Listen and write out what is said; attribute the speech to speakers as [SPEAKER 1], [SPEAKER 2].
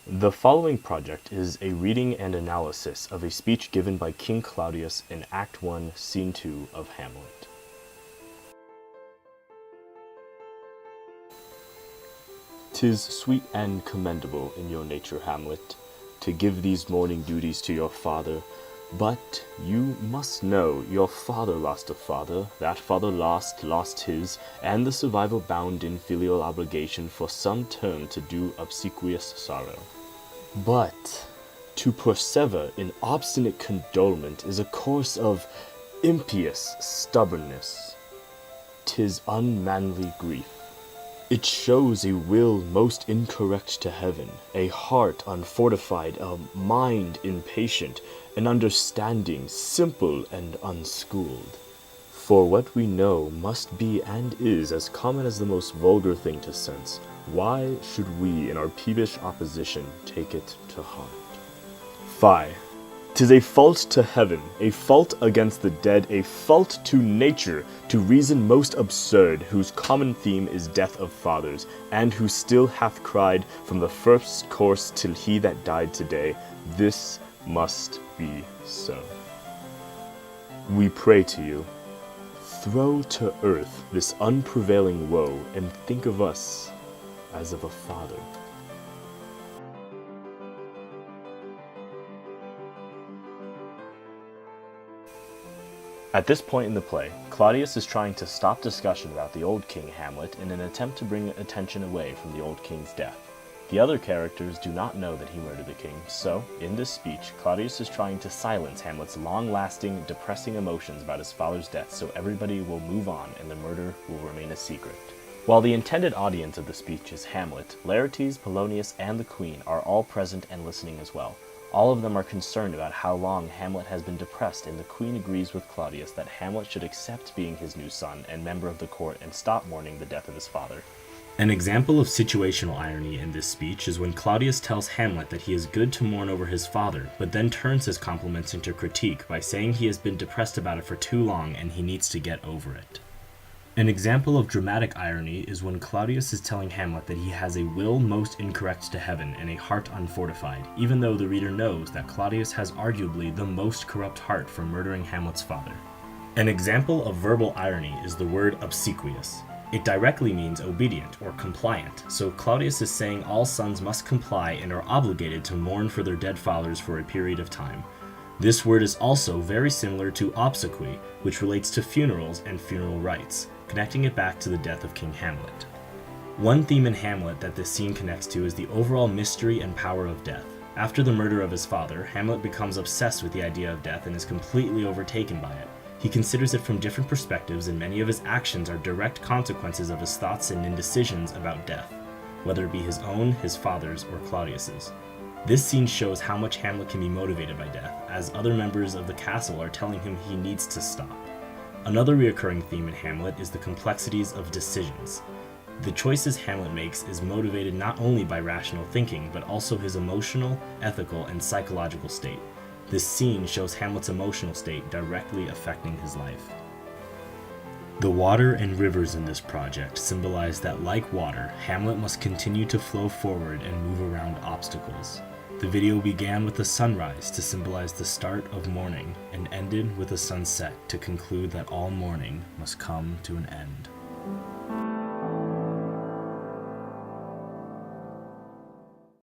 [SPEAKER 1] The following project is a reading and analysis of a speech given by King Claudius in Act 1, Scene 2 of Hamlet. "'Tis sweet and commendable in your nature, Hamlet, to give these morning duties to your father, but you must know your father lost a father, that father lost his, and the survivor bound in filial obligation for some term to do obsequious sorrow. But to persever in obstinate condolement is a course of impious stubbornness. 'Tis unmanly grief. It shows a will most incorrect to heaven, a heart unfortified, a mind impatient, an understanding simple and unschooled. For what we know must be and is as common as the most vulgar thing to sense. Why should we in our peevish opposition take it to heart? Fie! 'Tis a fault to heaven, a fault against the dead, a fault to nature, to reason most absurd, whose common theme is death of fathers, and who still hath cried from the first course till he that died today, this must be so. We pray to you, throw to earth this unprevailing woe, and think of us as of a father." At this point in the play, Claudius is trying to stop discussion about the old king Hamlet in an attempt to bring attention away from the old king's death. The other characters do not know that he murdered the king, so, in this speech, Claudius is trying to silence Hamlet's long-lasting, depressing emotions about his father's death so everybody will move on and the murder will remain a secret. While the intended audience of the speech is Hamlet, Laertes, Polonius, and the Queen are all present and listening as well. All of them are concerned about how long Hamlet has been depressed, and the Queen agrees with Claudius that Hamlet should accept being his new son and member of the court and stop mourning the death of his father. An example of situational irony in this speech is when Claudius tells Hamlet that he is good to mourn over his father, but then turns his compliments into critique by saying he has been depressed about it for too long and he needs to get over it. An example of dramatic irony is when Claudius is telling Hamlet that he has a will most incorrect to heaven and a heart unfortified, even though the reader knows that Claudius has arguably the most corrupt heart for murdering Hamlet's father. An example of verbal irony is the word obsequious. It directly means obedient or compliant, so Claudius is saying all sons must comply and are obligated to mourn for their dead fathers for a period of time. This word is also very similar to obsequy, which relates to funerals and funeral rites, connecting it back to the death of King Hamlet. One theme in Hamlet that this scene connects to is the overall mystery and power of death. After the murder of his father, Hamlet becomes obsessed with the idea of death and is completely overtaken by it. He considers it from different perspectives, and many of his actions are direct consequences of his thoughts and indecisions about death, whether it be his own, his father's, or Claudius's. This scene shows how much Hamlet can be motivated by death, as other members of the castle are telling him he needs to stop. Another recurring theme in Hamlet is the complexities of decisions. The choices Hamlet makes is motivated not only by rational thinking, but also his emotional, ethical, and psychological state. This scene shows Hamlet's emotional state directly affecting his life. The water and rivers in this project symbolize that, like water, Hamlet must continue to flow forward and move around obstacles. The video began with a sunrise to symbolize the start of morning and ended with a sunset to conclude that all morning must come to an end.